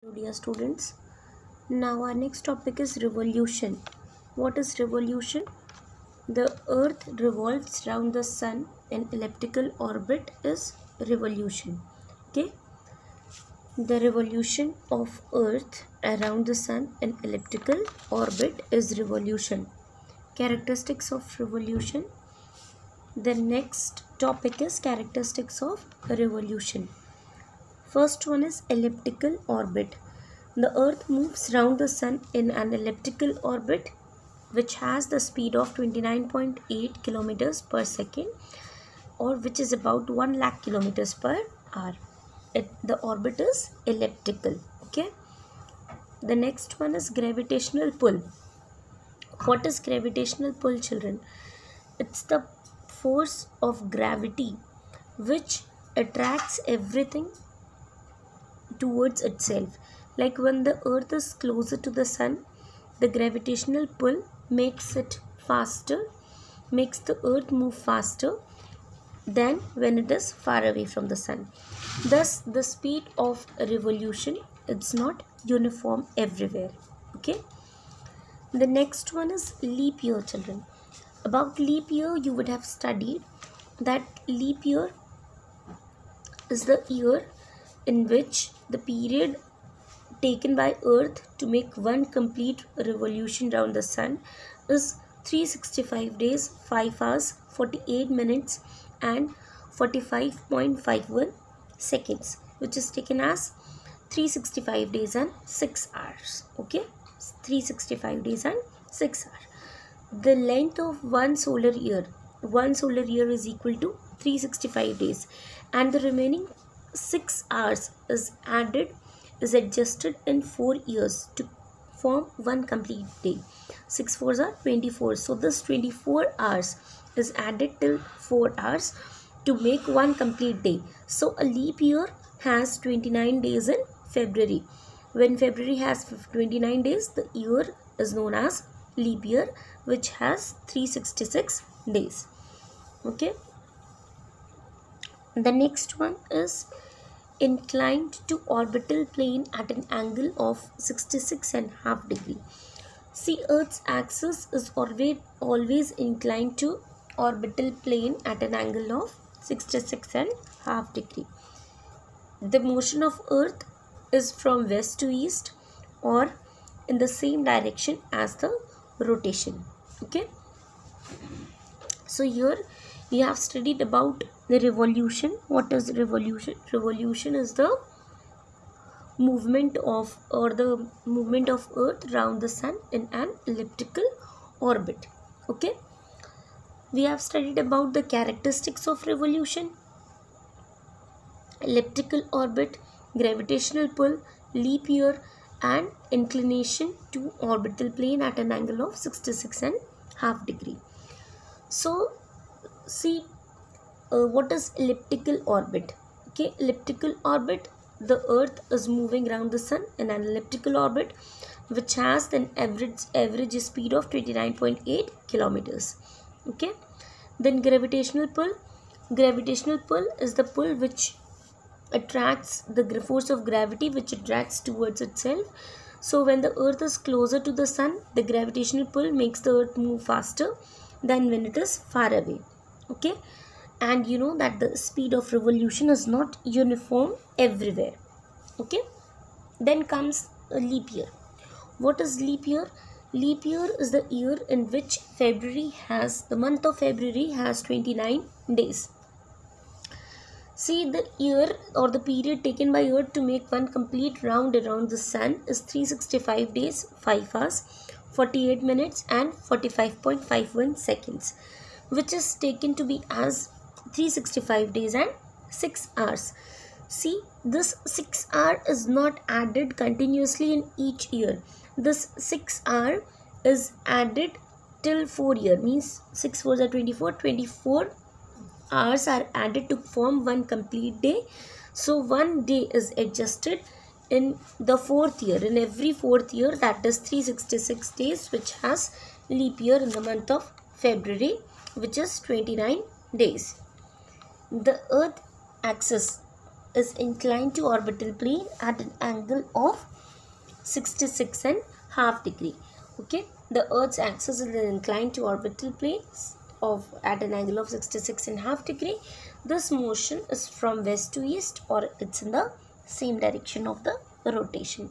Dear students, now our next topic is revolution. What is revolution? The earth revolves around the sun in elliptical orbit is revolution. Okay, the revolution of earth around the sun in elliptical orbit is revolution. Characteristics of revolution. The next topic is characteristics of revolution. First one is elliptical orbit. The earth moves round the sun in an elliptical orbit which has the speed of 29.8 kilometers per second, or which is about 1 lakh kilometers per hour. The orbit is elliptical. Okay. The next one is gravitational pull. What is gravitational pull, children? It's the force of gravity which attracts everything towards itself. Like when the earth is closer to the sun, the gravitational pull makes it faster, makes the earth move faster than when it is far away from the sun. Thus, the speed of revolution is not uniform everywhere. Okay. The next one is leap year, children. About leap year, you would have studied that leap year is the year in which the period taken by earth to make one complete revolution round the sun is 365 days, 5 hours, 48 minutes and 45.51 seconds, which is taken as 365 days and 6 hours. Okay, 365 days and 6 hours. The length of one solar year is equal to 365 days, and the remaining 6 hours is adjusted in 4 years to form one complete day. 6 fours are 24. So this 24 hours is added till 4 hours to make one complete day. So a leap year has 29 days in February. When February has 29 days, the year is known as leap year, which has 366 days. Okay. The next one is inclined to orbital plane at an angle of 66.5 degree. See, Earth's axis is always inclined to orbital plane at an angle of 66.5 degree. The motion of Earth is from west to east or in the same direction as the rotation. Okay. So here we have studied about the revolution. What is revolution? Revolution is the movement of earth around the sun in an elliptical orbit. Okay. We have studied about the characteristics of revolution: elliptical orbit, gravitational pull, leap year and inclination to orbital plane at an angle of 66.5 degree. So see, what is elliptical orbit? Okay, elliptical orbit, the earth is moving around the sun in an elliptical orbit which has an average speed of 29.8 kilometers. Okay. Then gravitational pull is the pull which attracts, the force of gravity which attracts towards itself. So when the earth is closer to the sun, the gravitational pull makes the earth move faster than when it is far away. Okay. And you know that the speed of revolution is not uniform everywhere. Okay. Then comes a leap year. What is leap year? Leap year is the year in which the month of February has 29 days. See, the year or the period taken by earth to make one complete round around the sun is 365 days, 5 hours, 48 minutes and 45.51 seconds, which is taken to be as 365 days and 6 hours. See, this 6 hour is not added continuously in each year. This 6 hour is added till 4 year, means 6 4s are 24. 24 hours are added to form one complete day. So one day is adjusted in the 4th year. In every 4th year, that is 366 days, which has leap year in the month of February, which is 29 days. The earth axis is inclined to orbital plane at an angle of 66 and half degree. Okay, the Earth's axis is inclined to orbital plane of at an angle of 66 and half degree. This motion is from west to east, or it's in the same direction of the rotation.